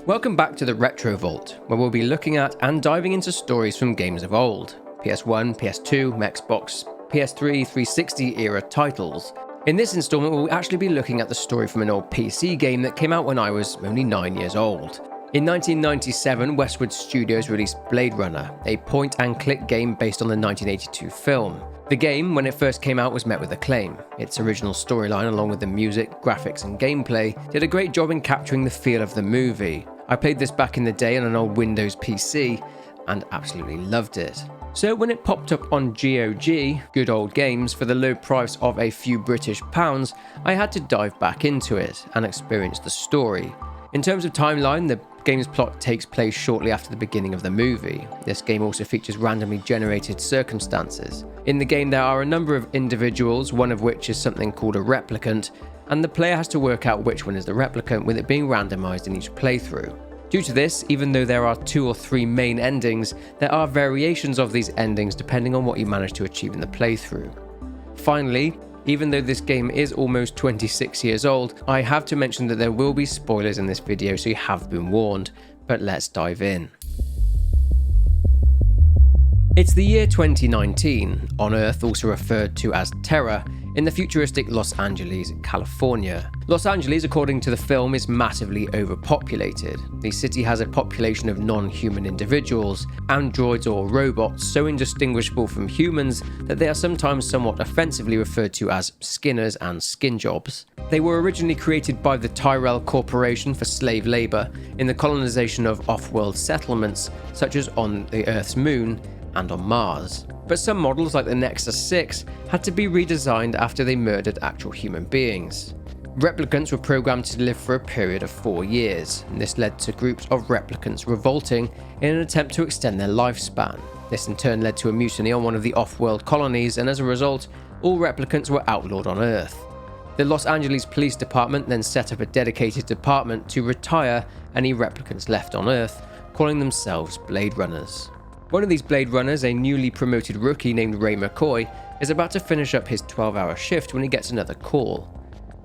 Welcome back to the Retro Vault, where we'll be looking at and diving into stories from games of old. PS1, PS2, Xbox, PS3, 360 era titles. In this installment, we'll actually be looking at the story from an old PC game that came out when I was only 9 years old. In 1997, Westwood Studios released Blade Runner, a point-and-click game based on the 1982 film. The game, when it first came out, was met with acclaim. Its original storyline, along with the music, graphics and gameplay, did a great job in capturing the feel of the movie. I played this back in the day on an old Windows PC and absolutely loved it. So when it popped up on GOG, Good Old Games, for the low price of a few British pounds, I had to dive back into it and experience the story. In terms of timeline, the game's plot takes place shortly after the beginning of the movie. This game also features randomly generated circumstances. In the game there are a number of individuals, one of which is something called a replicant, and the player has to work out which one is the replicant, with it being randomized in each playthrough. Due to this, even though there are 2 or 3 main endings, there are variations of these endings depending on what you manage to achieve in the playthrough. Finally, even though this game is almost 26 years old, I have to mention that there will be spoilers in this video, so you have been warned, but let's dive in. It's the year 2019, on Earth also referred to as Terra, in the futuristic Los Angeles, California. Los Angeles, according to the film, is massively overpopulated. The city has a population of non-human individuals, androids or robots so indistinguishable from humans that they are sometimes somewhat offensively referred to as skinners and skin jobs. They were originally created by the Tyrell Corporation for slave labor in the colonization of off-world settlements, such as on the Earth's moon and on Mars. But some models, like the Nexus 6, had to be redesigned after they murdered actual human beings. Replicants were programmed to live for a period of 4 years, and this led to groups of replicants revolting in an attempt to extend their lifespan. This in turn led to a mutiny on one of the off-world colonies, and as a result, all replicants were outlawed on Earth. The Los Angeles Police Department then set up a dedicated department to retire any replicants left on Earth, calling themselves Blade Runners. One of these Blade Runners, a newly promoted rookie named Ray McCoy, is about to finish up his 12-hour shift when he gets another call.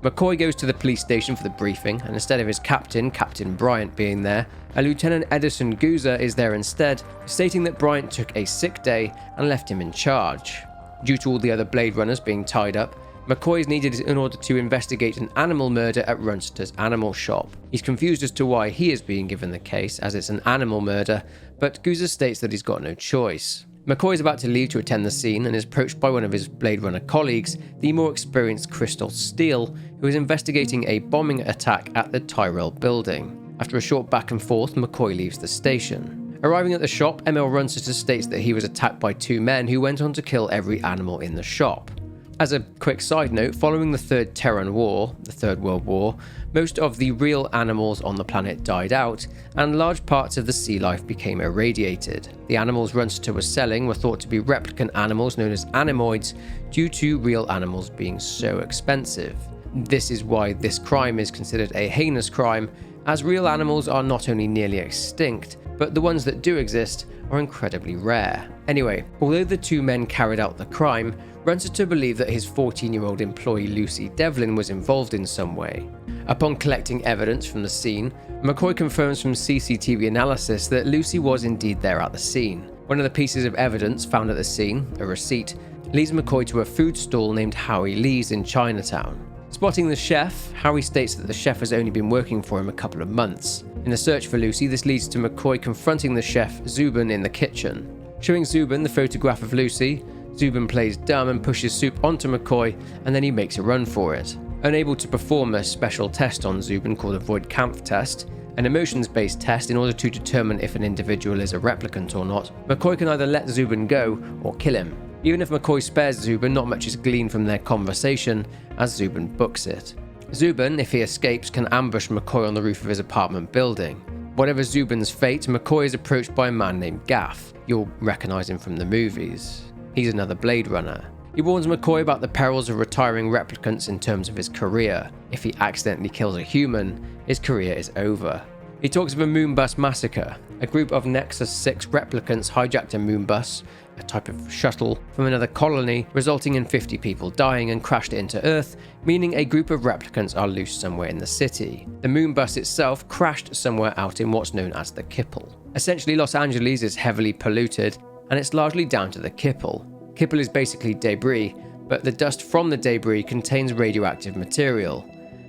McCoy goes to the police station for the briefing, and instead of his captain, Captain Bryant, being there, a Lieutenant Edison Guza is there instead, stating that Bryant took a sick day and left him in charge. Due to all the other Blade Runners being tied up, McCoy is needed in order to investigate an animal murder at Runster's animal shop. He's confused as to why he is being given the case, as it's an animal murder, but Guza states that he's got no choice. McCoy is about to leave to attend the scene and is approached by one of his Blade Runner colleagues, the more experienced Crystal Steele, who is investigating a bombing attack at the Tyrell building. After a short back and forth, McCoy leaves the station. Arriving at the shop, ML Runster states that he was attacked by 2 men who went on to kill every animal in the shop. As a quick side note, following the Third Terran War, the Third World War, most of the real animals on the planet died out, and large parts of the sea life became irradiated. The animals Runster was selling were thought to be replicant animals known as animoids, due to real animals being so expensive. This is why this crime is considered a heinous crime, as real animals are not only nearly extinct, but the ones that do exist are incredibly rare. Anyway, although the 2 men carried out the crime, Runster believed that his 14-year-old employee Lucy Devlin was involved in some way. Upon collecting evidence from the scene, McCoy confirms from CCTV analysis that Lucy was indeed there at the scene. One of the pieces of evidence found at the scene, a receipt, leads McCoy to a food stall named Howie Lee's in Chinatown. Spotting the chef, Howie states that the chef has only been working for him a couple of months. In the search for Lucy, this leads to McCoy confronting the chef Zubin in the kitchen. Showing Zubin the photograph of Lucy, Zubin plays dumb and pushes soup onto McCoy, and then he makes a run for it. Unable to perform a special test on Zubin called a Voight-Kampff test, an emotions-based test in order to determine if an individual is a replicant or not, McCoy can either let Zubin go or kill him. Even if McCoy spares Zubin, not much is gleaned from their conversation, as Zubin books it. Zubin, if he escapes, can ambush McCoy on the roof of his apartment building. Whatever Zubin's fate, McCoy is approached by a man named Gaff. You'll recognise him from the movies. He's another Blade Runner. He warns McCoy about the perils of retiring replicants in terms of his career. If he accidentally kills a human, his career is over. He talks of a Moonbus massacre. A group of Nexus 6 replicants hijacked a Moonbus, a type of shuttle, from another colony, resulting in 50 people dying and crashed it into Earth, meaning a group of replicants are loose somewhere in the city. The Moonbus itself crashed somewhere out in what's known as the Kipple. Essentially, Los Angeles is heavily polluted, and it's largely down to the Kipple. Kipple is basically debris, but the dust from the debris contains radioactive material.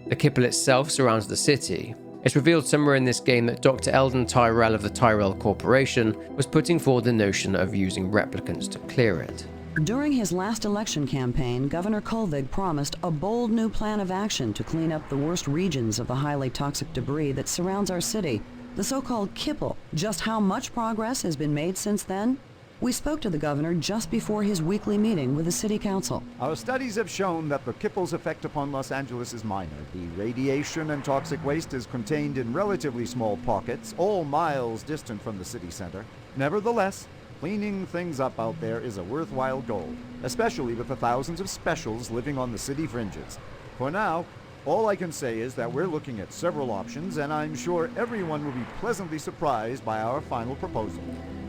The Kipple itself surrounds the city. It's revealed somewhere in this game that Dr. Eldon Tyrell of the Tyrell Corporation was putting forward the notion of using replicants to clear it. During his last election campaign, Governor Kolvig promised a bold new plan of action to clean up the worst regions of the highly toxic debris that surrounds our city, the so-called Kipple. Just how much progress has been made since then? We spoke to the governor just before his weekly meeting with the city council. Our studies have shown that the Kipple's effect upon Los Angeles is minor. The radiation and toxic waste is contained in relatively small pockets, all miles distant from the city center. Nevertheless, cleaning things up out there is a worthwhile goal, especially with the thousands of specials living on the city fringes. For now, all I can say is that we're looking at several options, and I'm sure everyone will be pleasantly surprised by our final proposal.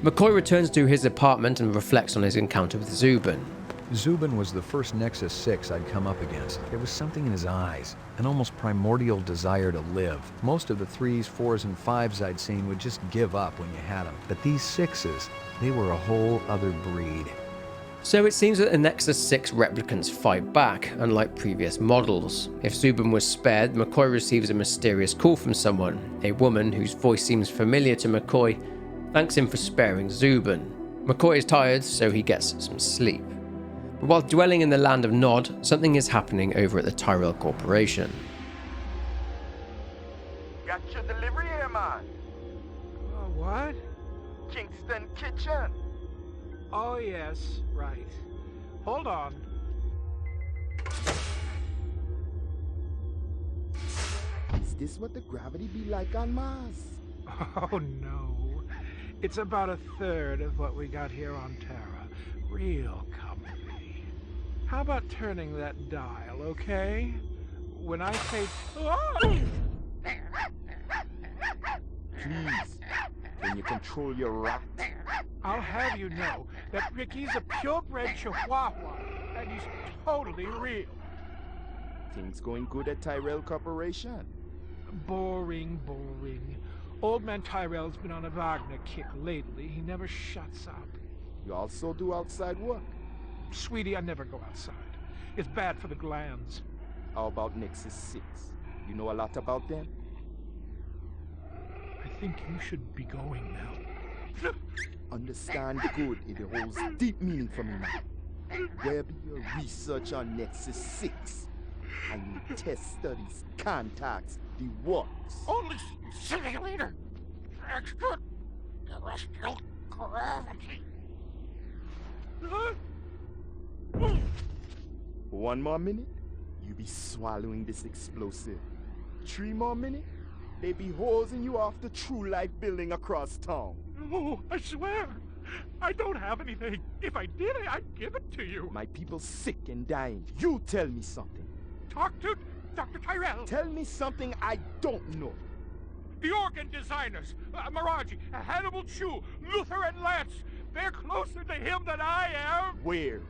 McCoy returns to his apartment and reflects on his encounter with Zubin. Zubin was the first Nexus 6 I'd come up against. There was something in his eyes, an almost primordial desire to live. Most of the 3s, 4s, and 5s I'd seen would just give up when you had them. But these 6s, they were a whole other breed. So it seems that the Nexus 6 replicants fight back, unlike previous models. If Zubin was spared, McCoy receives a mysterious call from someone. A woman whose voice seems familiar to McCoy thanks him for sparing Zubin. McCoy is tired, so he gets some sleep. But while dwelling in the land of Nod, something is happening over at the Tyrell Corporation. Got your delivery here, man. What? Kingston Kitchen. Oh, yes, right. Hold on. Is this what the gravity be like on Mars? Oh, no. It's about a third of what we got here on Terra. Real comfy. How about turning that dial, okay? When I say... Oh! Please, can you control your rat? I'll have you know that Ricky's a purebred chihuahua, and he's totally real. Things going good at Tyrell Corporation? Boring. Old man Tyrell's been on a Wagner kick lately. He never shuts up. You also do outside work? Sweetie, I never go outside. It's bad for the glands. How about Nexus 6? You know a lot about them? I think you should be going now. Understand good, it holds deep meaning for me now. Where be your research on Nexus 6? And your test studies, contacts, the works? Only simulator. Extraterrestrial gravity. One more minute, you be swallowing this explosive. 3 more minutes, they be hosing you off the True Life building across town. No, I swear. I don't have anything. If I did, I'd give it to you. My people sick and dying. You tell me something. Talk to Dr. Tyrell. Tell me something I don't know. The organ designers, Miraji, Hannibal Chu, Luther and Lance. They're closer to him than I am. Where?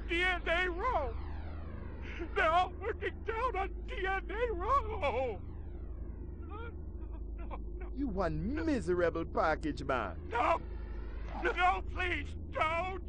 DNA Row. They're all working down on DNA Row. No. You one miserable package, man. No, please don't.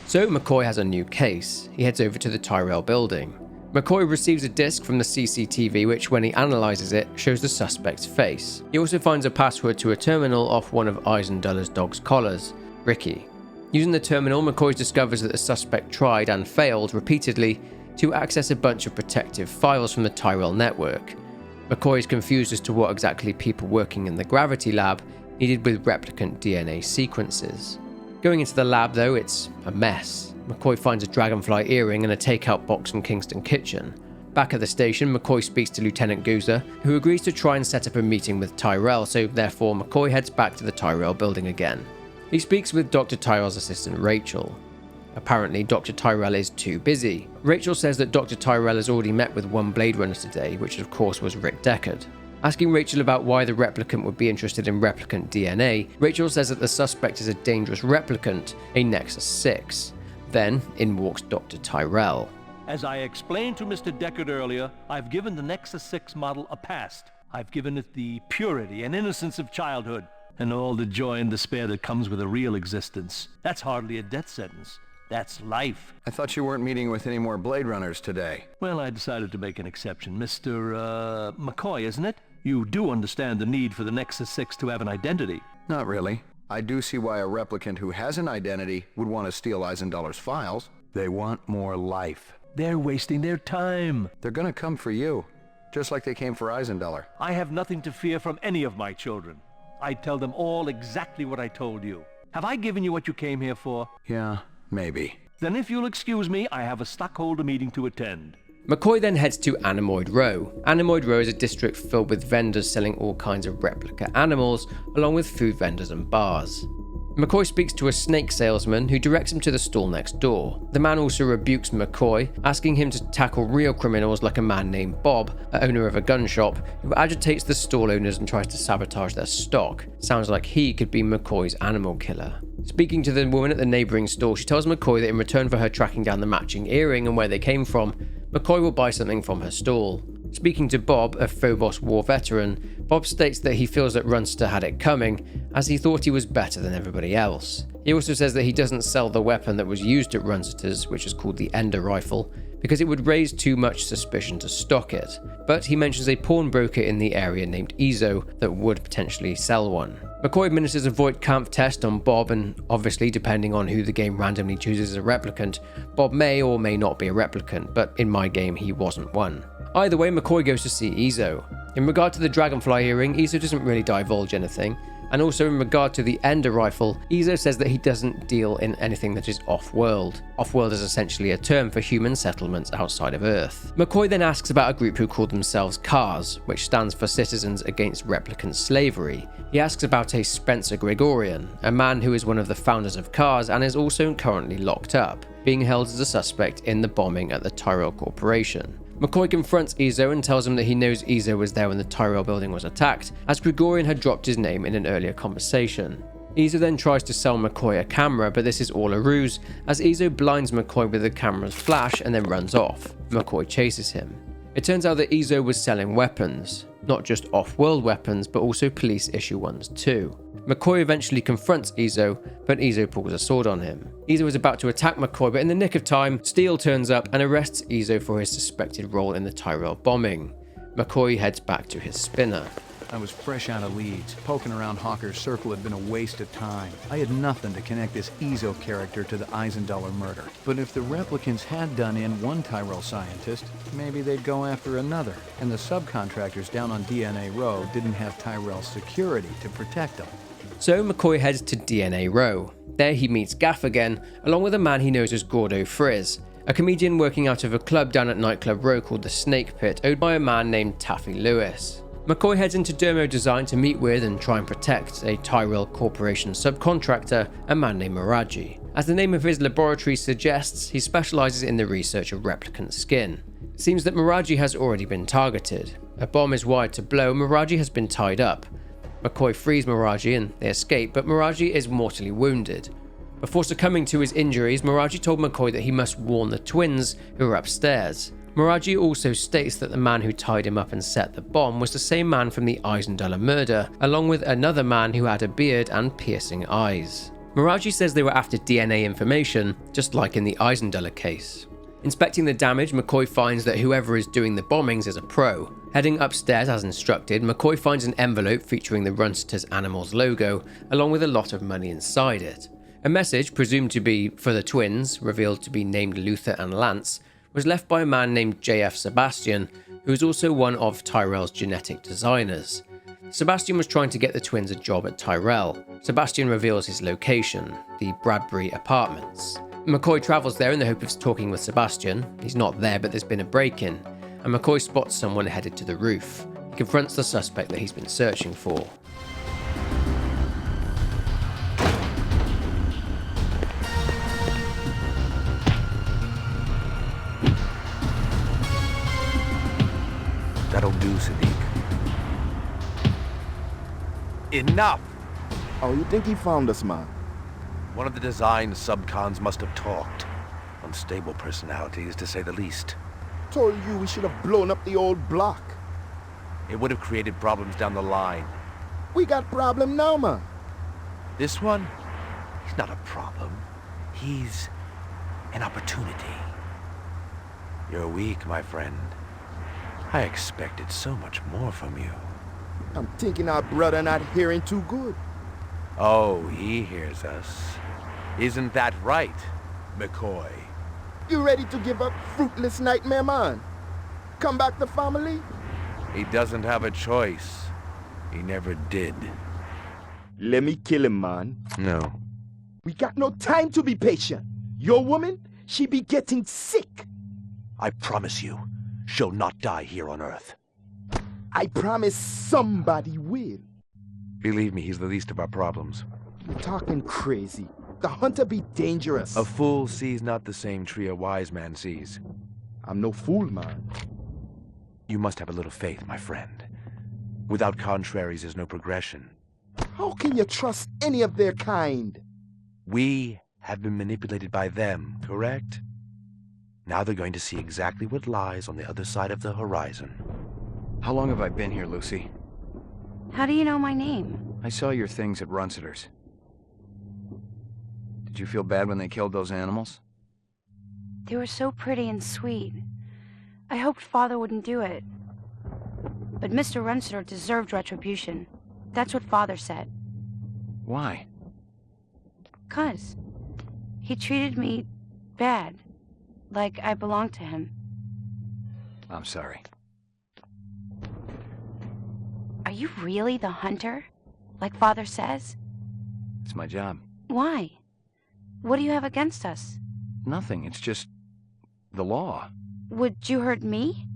So McCoy has a new case. He heads over to the Tyrell building. McCoy receives a disc from the CCTV which, when he analyzes it, shows the suspect's face. He also finds a password to a terminal off one of Eisenduller's dog's collars, Ricky. Using the terminal, McCoy discovers that the suspect tried and failed repeatedly to access a bunch of protective files from the Tyrell network. McCoy is confused as to what exactly people working in the gravity lab needed with replicant DNA sequences. Going into the lab though, it's a mess. McCoy finds a dragonfly earring and a takeout box from Kingston Kitchen. Back at the station, McCoy speaks to Lieutenant Guza, who agrees to try and set up a meeting with Tyrell, so therefore McCoy heads back to the Tyrell building again. He speaks with Dr. Tyrell's assistant Rachel. Apparently, Dr. Tyrell is too busy. Rachel says that Dr. Tyrell has already met with one Blade Runner today, which of course was Rick Deckard. Asking Rachel about why the replicant would be interested in replicant DNA, Rachel says that the suspect is a dangerous replicant, a Nexus 6. Then, in walks Dr. Tyrell. As I explained to Mr. Deckard earlier, I've given the Nexus 6 model a past. I've given it the purity and innocence of childhood, and all the joy and despair that comes with a real existence. That's hardly a death sentence. That's life. I thought you weren't meeting with any more Blade Runners today. Well, I decided to make an exception. Mr. McCoy, isn't it? You do understand the need for the Nexus 6 to have an identity. Not really. I do see why a replicant who has an identity would want to steal Eisendoller's files. They want more life. They're wasting their time. They're gonna come for you, just like they came for Eisendoller. I have nothing to fear from any of my children. I tell them all exactly what I told you. Have I given you what you came here for? Yeah, maybe. Then if you'll excuse me, I have a stockholder meeting to attend. McCoy then heads to Animoid Row. Animoid Row is a district filled with vendors selling all kinds of replica animals, along with food vendors and bars. McCoy speaks to a snake salesman who directs him to the stall next door. The man also rebukes McCoy, asking him to tackle real criminals like a man named Bob, a owner of a gun shop, who agitates the stall owners and tries to sabotage their stock. Sounds like he could be McCoy's animal killer. Speaking to the woman at the neighbouring store, she tells McCoy that in return for her tracking down the matching earring and where they came from, McCoy will buy something from her stall. Speaking to Bob, a Phobos war veteran, Bob states that he feels that Runster had it coming, as he thought he was better than everybody else. He also says that he doesn't sell the weapon that was used at Runster's, which is called the Ender Rifle, because it would raise too much suspicion to stock it. But he mentions a pawnbroker in the area named Ezo that would potentially sell one. McCoy administers a Voight Kampf test on Bob, and obviously, depending on who the game randomly chooses as a replicant, Bob may or may not be a replicant, but in my game he wasn't one. Either way, McCoy goes to see Ezo. In regard to the Dragonfly earring, Ezo doesn't really divulge anything, and also in regard to the Ender Rifle, Ezo says that he doesn't deal in anything that is off-world. Off-world is essentially a term for human settlements outside of Earth. McCoy then asks about a group who call themselves CARS, which stands for Citizens Against Replicant Slavery. He asks about a Spencer Gregorian, a man who is one of the founders of CARS and is also currently locked up, being held as a suspect in the bombing at the Tyrell Corporation. McCoy confronts Ezo and tells him that he knows Ezo was there when the Tyrell building was attacked, as Gregorian had dropped his name in an earlier conversation. Ezo then tries to sell McCoy a camera, but this is all a ruse, as Ezo blinds McCoy with the camera's flash and then runs off. McCoy chases him. It turns out that Ezo was selling weapons. Not just off-world weapons, but also police-issue ones too. McCoy eventually confronts Ezo, but Ezo pulls a sword on him. Ezo is about to attack McCoy, but in the nick of time, Steele turns up and arrests Ezo for his suspected role in the Tyrell bombing. McCoy heads back to his spinner. I was fresh out of Leeds. Poking around Hawker's circle had been a waste of time. I had nothing to connect this Ezo character to the Eisendoller murder. But if the replicants had done in one Tyrell scientist, maybe they'd go after another. And the subcontractors down on DNA Row didn't have Tyrell's security to protect them. So McCoy heads to DNA Row. There he meets Gaff again, along with a man he knows as Gordo Frizz, a comedian working out of a club down at Nightclub Row called the Snake Pit, owned by a man named Taffy Lewis. McCoy heads into Dermo Design to meet with and try and protect a Tyrell Corporation subcontractor, a man named Miraji. As the name of his laboratory suggests, he specializes in the research of replicant skin. It seems that Miraji has already been targeted. A bomb is wired to blow, Miraji has been tied up. McCoy frees Miraji and they escape, but Miraji is mortally wounded. Before succumbing to his injuries, Miraji told McCoy that he must warn the twins who are upstairs. Miraji also states that the man who tied him up and set the bomb was the same man from the Eisendoller murder, along with another man who had a beard and piercing eyes. Miraji says they were after DNA information, just like in the Eisendoller case. Inspecting the damage, McCoy finds that whoever is doing the bombings is a pro. Heading upstairs as instructed, McCoy finds an envelope featuring the Runster's Animals logo, along with a lot of money inside it. A message, presumed to be for the twins, revealed to be named Luther and Lance, was left by a man named JF Sebastian, who is also one of Tyrell's genetic designers. Sebastian was trying to get the twins a job at Tyrell. Sebastian reveals his location, the Bradbury Apartments. McCoy travels there in the hope of talking with Sebastian. He's not there, but there's been a break-in, and McCoy spots someone headed to the roof. He confronts the suspect that he's been searching for. Enough! Oh, you think he found us, man? One of the design subcons must have talked. Unstable personalities, to say the least. Told you we should have blown up the old block. It would have created problems down the line. We got problem now, man. This one? He's not a problem. He's an opportunity. You're weak, my friend. I expected so much more from you. I'm thinking our brother not hearing too good. Oh, he hears us. Isn't that right, McCoy? You ready to give up fruitless nightmare, man? Come back to family? He doesn't have a choice. He never did. Let me kill him, man. No. We got no time to be patient. Your woman, she be getting sick. I promise you, she'll not die here on Earth. I promise somebody will. Believe me, he's the least of our problems. You're talking crazy. The hunter be dangerous. A fool sees not the same tree a wise man sees. I'm no fool, man. You must have a little faith, my friend. Without contraries is no progression. How can you trust any of their kind? We have been manipulated by them, correct? Now they're going to see exactly what lies on the other side of the horizon. How long have I been here, Lucy? How do you know my name? I saw your things at Runciter's. Did you feel bad when they killed those animals? They were so pretty and sweet. I hoped Father wouldn't do it. But Mr. Runciter deserved retribution. That's what Father said. Why? 'Cause he treated me bad. Like I belonged to him. I'm sorry. Are you really the hunter? Like Father says? It's my job. Why? What do you have against us? Nothing, it's just the law. Would you hurt me?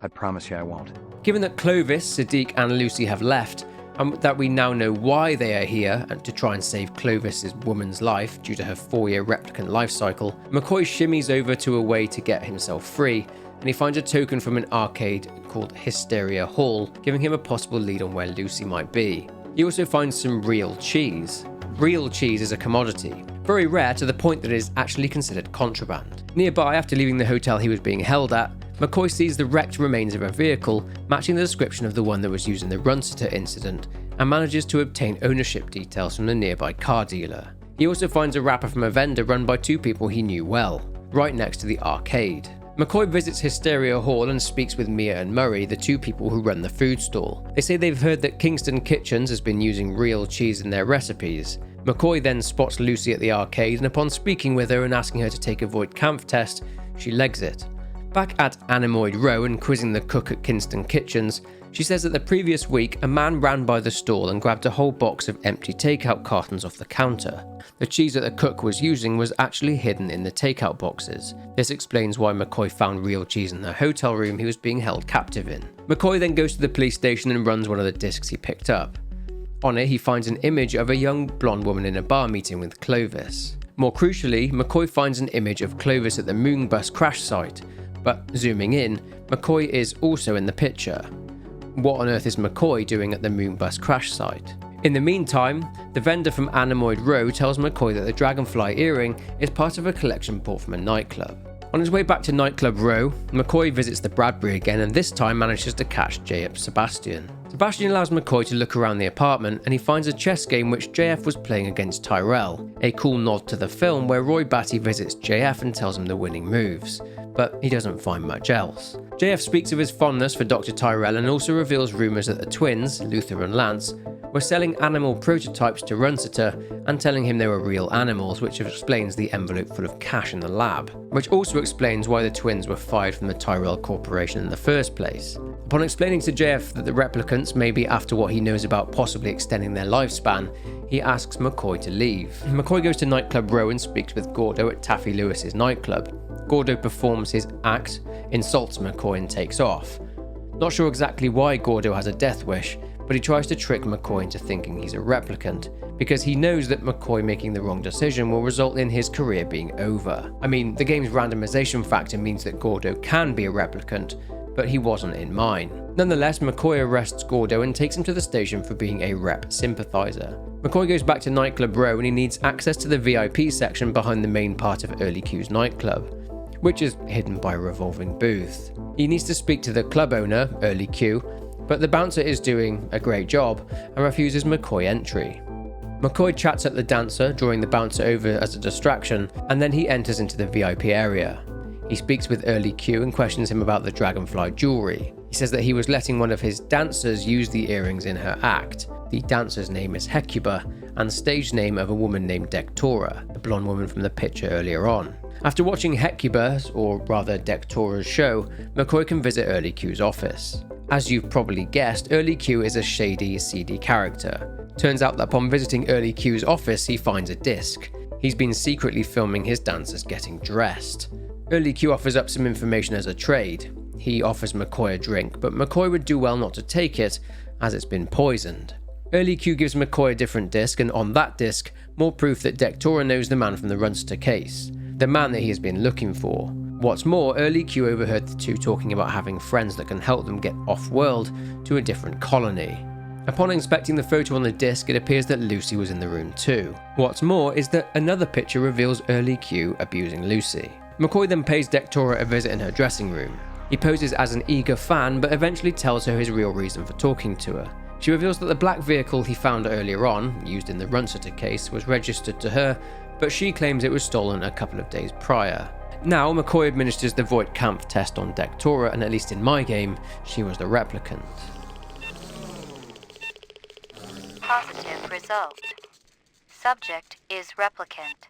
I promise you I won't. Given that Clovis, Sadiq and Lucy have left, and that we now know why they are here and to try and save Clovis's woman's life due to her 4-year replicant life cycle, McCoy shimmies over to a way to get himself free, and he finds a token from an arcade called Hysteria Hall, giving him a possible lead on where Lucy might be. He also finds some real cheese. Real cheese is a commodity, very rare to the point that it is actually considered contraband. Nearby, after leaving the hotel he was being held at, McCoy sees the wrecked remains of a vehicle matching the description of the one that was used in the Runciter incident, and manages to obtain ownership details from the nearby car dealer. He also finds a wrapper from a vendor run by 2 people he knew well, right next to the arcade. McCoy visits Hysteria Hall and speaks with Mia and Murray, the 2 people who run the food stall. They say they've heard that Kingston Kitchens has been using real cheese in their recipes. McCoy then spots Lucy at the arcade, and upon speaking with her and asking her to take a Void Kampf test, she legs it. Back at Anemoid Row and quizzing the cook at Kingston Kitchens, she says that the previous week a man ran by the stall and grabbed a whole box of empty takeout cartons off the counter. The cheese that the cook was using was actually hidden in the takeout boxes. This explains why McCoy found real cheese in the hotel room he was being held captive in. McCoy then goes to the police station and runs one of the discs he picked up. On it, he finds an image of a young blonde woman in a bar meeting with Clovis. More crucially, McCoy finds an image of Clovis at the Moonbus crash site, but zooming in, McCoy is also in the picture. What on earth is McCoy doing at the Moonbus crash site? In the meantime, the vendor from Anemoid Row tells McCoy that the Dragonfly earring is part of a collection bought from a nightclub. On his way back to Nightclub Row, McCoy visits the Bradbury again and this time manages to catch JF Sebastian. Sebastian allows McCoy to look around the apartment and he finds a chess game which JF was playing against Tyrell, a cool nod to the film where Roy Batty visits JF and tells him the winning moves, but he doesn't find much else. JF speaks of his fondness for Dr. Tyrell and also reveals rumours that the twins, Luther and Lance, were selling animal prototypes to Runciter and telling him they were real animals, which explains the envelope full of cash in the lab, which also explains why the twins were fired from the Tyrell Corporation in the first place. Upon explaining to JF that the replicants may be after what he knows about possibly extending their lifespan, he asks McCoy to leave. McCoy goes to Nightclub Row and speaks with Gordo at Taffy Lewis's nightclub. Gordo performs his act, insults McCoy and takes off. Not sure exactly why Gordo has a death wish, but he tries to trick McCoy into thinking he's a replicant, because he knows that McCoy making the wrong decision will result in his career being over. I mean, the game's randomization factor means that Gordo can be a replicant, but he wasn't in mine. Nonetheless, McCoy arrests Gordo and takes him to the station for being a rep sympathizer. McCoy goes back to Nightclub Row and he needs access to the VIP section behind the main part of Early Q's nightclub, which is hidden by a revolving booth. He needs to speak to the club owner, Early Q, but the bouncer is doing a great job and refuses McCoy entry. McCoy chats at the dancer, drawing the bouncer over as a distraction, and then he enters into the VIP area. He speaks with Early Q and questions him about the Dragonfly jewelry. He says that he was letting one of his dancers use the earrings in her act. The dancer's name is Hecuba, and the stage name of a woman named Dectora, the blonde woman from the picture earlier on. After watching Hecuba's, or rather Dectora's show, McCoy can visit Early Q's office. As you've probably guessed, Early Q is a shady, seedy character. Turns out that upon visiting Early Q's office, he finds a disc. He's been secretly filming his dancers getting dressed. Early Q offers up some information as a trade. He offers McCoy a drink, but McCoy would do well not to take it, as it's been poisoned. Early Q gives McCoy a different disc, and on that disc, more proof that Dectora knows the man from the Runster case, the man that he has been looking for. What's more, Early Q overheard the two talking about having friends that can help them get off-world to a different colony. Upon inspecting the photo on the disc, it appears that Lucy was in the room too. What's more is that another picture reveals Early Q abusing Lucy. McCoy then pays Dectora a visit in her dressing room. He poses as an eager fan, but eventually tells her his real reason for talking to her. She reveals that the black vehicle he found earlier on, used in the Runster case, was registered to her, but she claims it was stolen a couple of days prior. Now, McCoy administers the Voight Kampf test on Dectora, and at least in my game, she was the replicant. Positive result. Subject is replicant.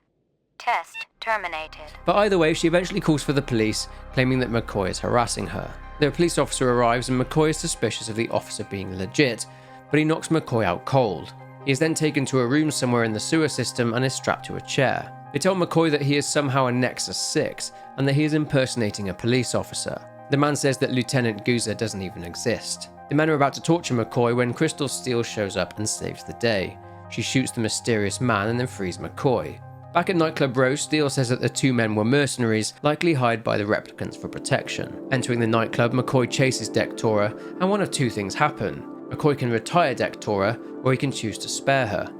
Test terminated. But either way, she eventually calls for the police, claiming that McCoy is harassing her. The police officer arrives and McCoy is suspicious of the officer being legit, but he knocks McCoy out cold. He is then taken to a room somewhere in the sewer system and is strapped to a chair. They tell McCoy that he is somehow a Nexus 6 and that he is impersonating a police officer. The man says that Lieutenant Guza doesn't even exist. The men are about to torture McCoy when Crystal Steele shows up and saves the day. She shoots the mysterious man and then frees McCoy. Back at Nightclub Row, Steele says that the two men were mercenaries, likely hired by the replicants for protection. Entering the nightclub, McCoy chases Dectora, and one of two things happen. McCoy can retire Dectora, or he can choose to spare her.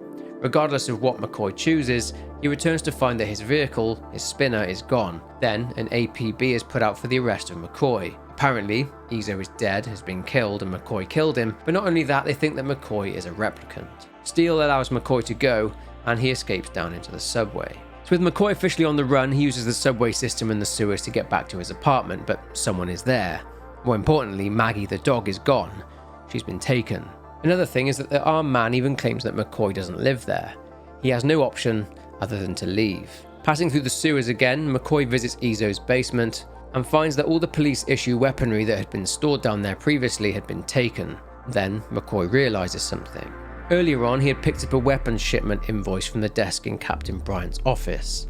Regardless of what McCoy chooses, he returns to find that his vehicle, his spinner, is gone. Then, an APB is put out for the arrest of McCoy. Apparently, Izo is dead, has been killed, and McCoy killed him, but not only that, they think that McCoy is a replicant. Steele allows McCoy to go, and he escapes down into the subway. So with McCoy officially on the run, he uses the subway system and the sewers to get back to his apartment, but someone is there. More importantly, Maggie the dog is gone. She's been taken. Another thing is that the armed man even claims that McCoy doesn't live there. He has no option other than to leave. Passing through the sewers again, McCoy visits Izo's basement and finds that all the police issue weaponry that had been stored down there previously had been taken. Then McCoy realizes something. Earlier on, he had picked up a weapons shipment invoice from the desk in Captain Bryant's office.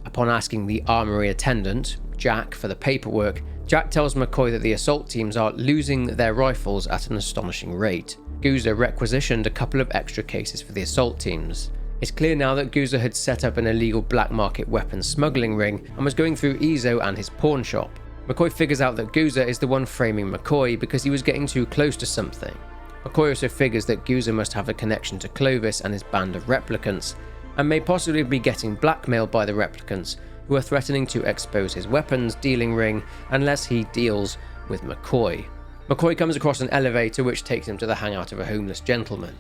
Upon asking the armory attendant, Jack, for the paperwork, Jack tells McCoy that the assault teams are losing their rifles at an astonishing rate. Guza requisitioned a couple of extra cases for the assault teams. It's clear now that Guza had set up an illegal black market weapons smuggling ring and was going through Izo and his pawn shop. McCoy figures out that Guza is the one framing McCoy because he was getting too close to something. McCoy also figures that Guza must have a connection to Clovis and his band of replicants, and may possibly be getting blackmailed by the replicants, who are threatening to expose his weapons dealing ring unless he deals with McCoy. McCoy comes across an elevator which takes him to the hangout of a homeless gentleman.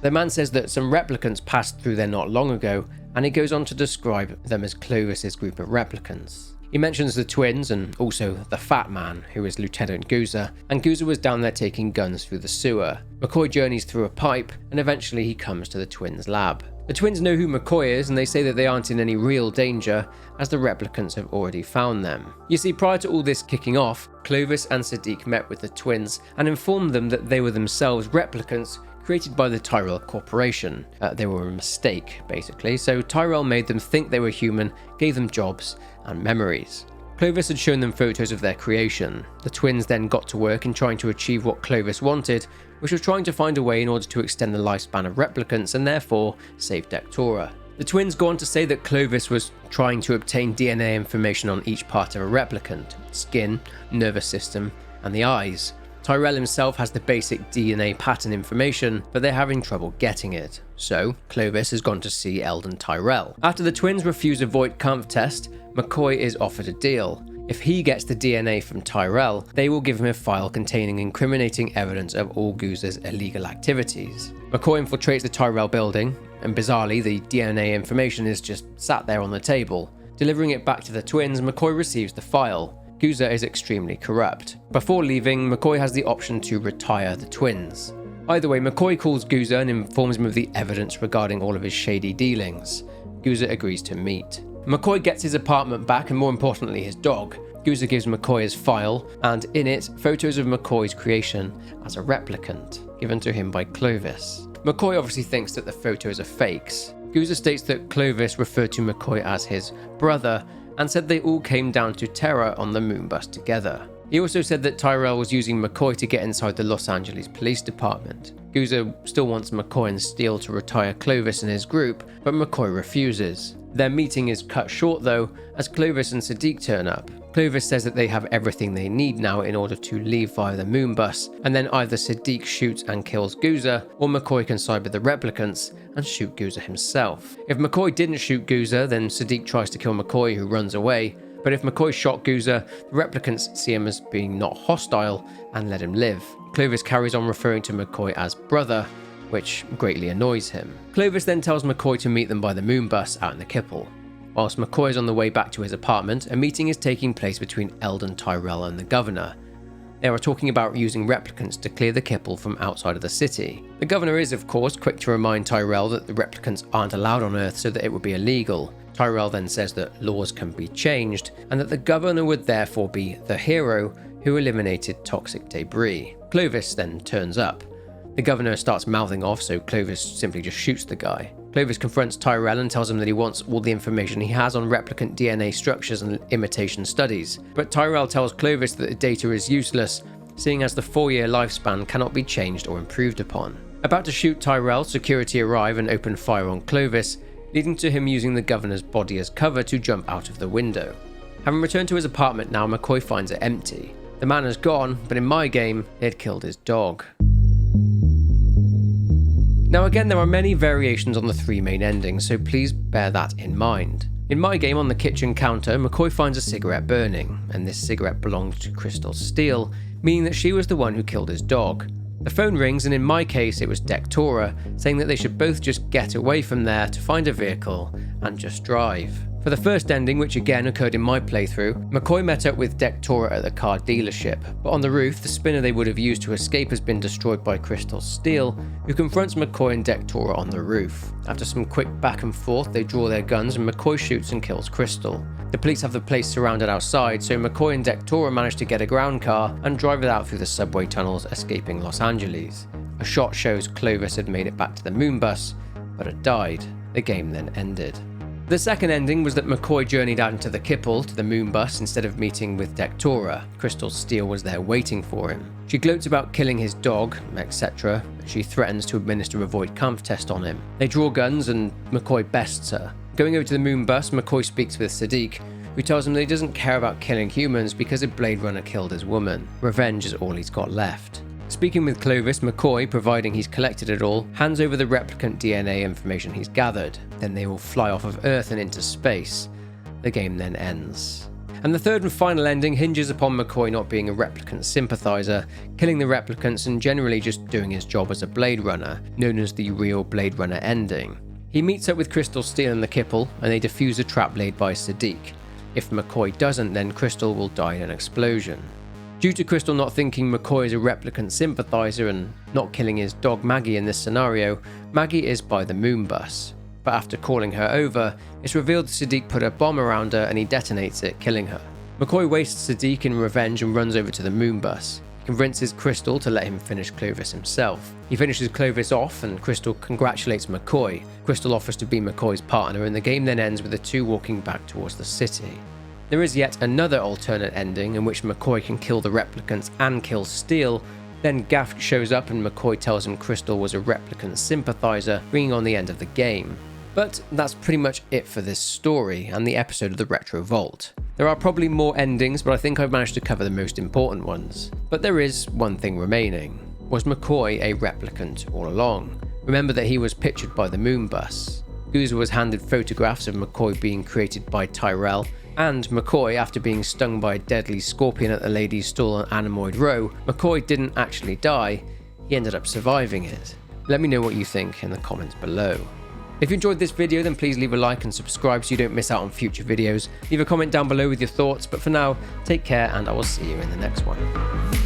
The man says that some replicants passed through there not long ago, and he goes on to describe them as Clovis's group of replicants. He mentions the twins and also the fat man, who is Lieutenant Guza, and Guza was down there taking guns through the sewer. McCoy journeys through a pipe, and eventually he comes to the twins' lab. The twins know who McCoy is, and they say that they aren't in any real danger, as the replicants have already found them. You see, prior to all this kicking off, Clovis and Sadiq met with the twins and informed them that they were themselves replicants created by the Tyrell Corporation. They were a mistake, basically, so Tyrell made them think they were human, gave them jobs and memories. Clovis had shown them photos of their creation. The twins then got to work in trying to achieve what Clovis wanted, which was trying to find a way in order to extend the lifespan of replicants and therefore save Dectora. The twins go on to say that Clovis was trying to obtain DNA information on each part of a replicant: skin, nervous system, and the eyes. Tyrell himself has the basic DNA pattern information, but they're having trouble getting it. So, Clovis has gone to see Eldon Tyrell. After the twins refuse a Voight-Kampff test, McCoy is offered a deal. If he gets the DNA from Tyrell, they will give him a file containing incriminating evidence of all Goozer's illegal activities. McCoy infiltrates the Tyrell building, and bizarrely, the DNA information is just sat there on the table. Delivering it back to the twins, McCoy receives the file. Goozer is extremely corrupt. Before leaving, McCoy has the option to retire the twins. Either way, McCoy calls Goozer and informs him of the evidence regarding all of his shady dealings. Goozer agrees to meet. McCoy gets his apartment back and more importantly his dog. Goozer gives McCoy his file, and in it, photos of McCoy's creation as a replicant, given to him by Clovis. McCoy obviously thinks that the photos are fakes. Goozer states that Clovis referred to McCoy as his brother, and said they all came down to Terra on the Moonbus together. He also said that Tyrell was using McCoy to get inside the Los Angeles Police Department. Goozer still wants McCoy and Steele to retire Clovis and his group, but McCoy refuses. Their meeting is cut short though, as Clovis and Sadiq turn up. Clovis says that they have everything they need now in order to leave via the Moonbus, and then either Sadiq shoots and kills Goozer, or McCoy can side with the replicants and shoot Goozer himself. If McCoy didn't shoot Goozer, then Sadiq tries to kill McCoy, who runs away, but if McCoy shot Goozer, the replicants see him as being not hostile and let him live. Clovis carries on referring to McCoy as brother, which greatly annoys him. Clovis then tells McCoy to meet them by the Moonbus out in the Kipple. Whilst McCoy is on the way back to his apartment, a meeting is taking place between Eldon Tyrell and the governor. They are talking about using replicants to clear the Kipple from outside of the city. The governor is, of course, quick to remind Tyrell that the replicants aren't allowed on Earth so that it would be illegal. Tyrell then says that laws can be changed, and that the governor would therefore be the hero who eliminated toxic debris. Clovis then turns up. The governor starts mouthing off, so Clovis simply just shoots the guy. Clovis confronts Tyrell and tells him that he wants all the information he has on replicant DNA structures and imitation studies. But Tyrell tells Clovis that the data is useless, seeing as the 4-year lifespan cannot be changed or improved upon. About to shoot Tyrell, security arrive and open fire on Clovis, leading to him using the governor's body as cover to jump out of the window. Having returned to his apartment now, McCoy finds it empty. The man has gone, but in my game, he had killed his dog. Now again, there are many variations on the 3 main endings, so please bear that in mind. In my game, on the kitchen counter, McCoy finds a cigarette burning, and this cigarette belonged to Crystal Steele, meaning that she was the one who killed his dog. The phone rings, and in my case it was Dectora, saying that they should both just get away from there to find a vehicle and just drive. For the first ending, which again occurred in my playthrough, McCoy met up with Dectora at the car dealership, but on the roof, the spinner they would have used to escape has been destroyed by Crystal Steele, who confronts McCoy and Dectora on the roof. After some quick back and forth, they draw their guns and McCoy shoots and kills Crystal. The police have the place surrounded outside, so McCoy and Dectora manage to get a ground car and drive it out through the subway tunnels, escaping Los Angeles. A shot shows Clovis had made it back to the Moonbus, but had died. The game then ended. The second ending was that McCoy journeyed out into the Kipple to the Moonbus instead of meeting with Dectora. Crystal Steele was there waiting for him. She gloats about killing his dog, etc. She threatens to administer a Voight-Kampff test on him. They draw guns and McCoy bests her. Going over to the Moonbus, McCoy speaks with Sadiq, who tells him that he doesn't care about killing humans because a Blade Runner killed his woman. Revenge is all he's got left. Speaking with Clovis, McCoy, providing he's collected it all, hands over the replicant DNA information he's gathered. Then they all fly off of Earth and into space. The game then ends. And the third and final ending hinges upon McCoy not being a replicant sympathizer, killing the replicants and generally just doing his job as a Blade Runner, known as the real Blade Runner ending. He meets up with Crystal Steele in the Kipple, and they defuse a trap laid by Sadiq. If McCoy doesn't, then Crystal will die in an explosion. Due to Crystal not thinking McCoy is a replicant sympathizer and not killing his dog Maggie in this scenario, Maggie is by the Moonbus. But after calling her over, it's revealed Sadiq put a bomb around her and he detonates it, killing her. McCoy wastes Sadiq in revenge and runs over to the Moonbus. He convinces Crystal to let him finish Clovis himself. He finishes Clovis off and Crystal congratulates McCoy. Crystal offers to be McCoy's partner and the game then ends with the two walking back towards the city. There is yet another alternate ending in which McCoy can kill the replicants and kill Steele. Then Gaff shows up and McCoy tells him Crystal was a replicant sympathizer, bringing on the end of the game. But that's pretty much it for this story and the episode of the Retro Vault. There are probably more endings, but I think I've managed to cover the most important ones. But there is one thing remaining. Was McCoy a replicant all along? Remember that he was pictured by the moon bus. Goozer was handed photographs of McCoy being created by Tyrell, and McCoy, after being stung by a deadly scorpion at the ladies' stall on Anemoid Row, McCoy didn't actually die, he ended up surviving it. Let me know what you think in the comments below. If you enjoyed this video, then please leave a like and subscribe so you don't miss out on future videos. Leave a comment down below with your thoughts, but for now, take care and I will see you in the next one.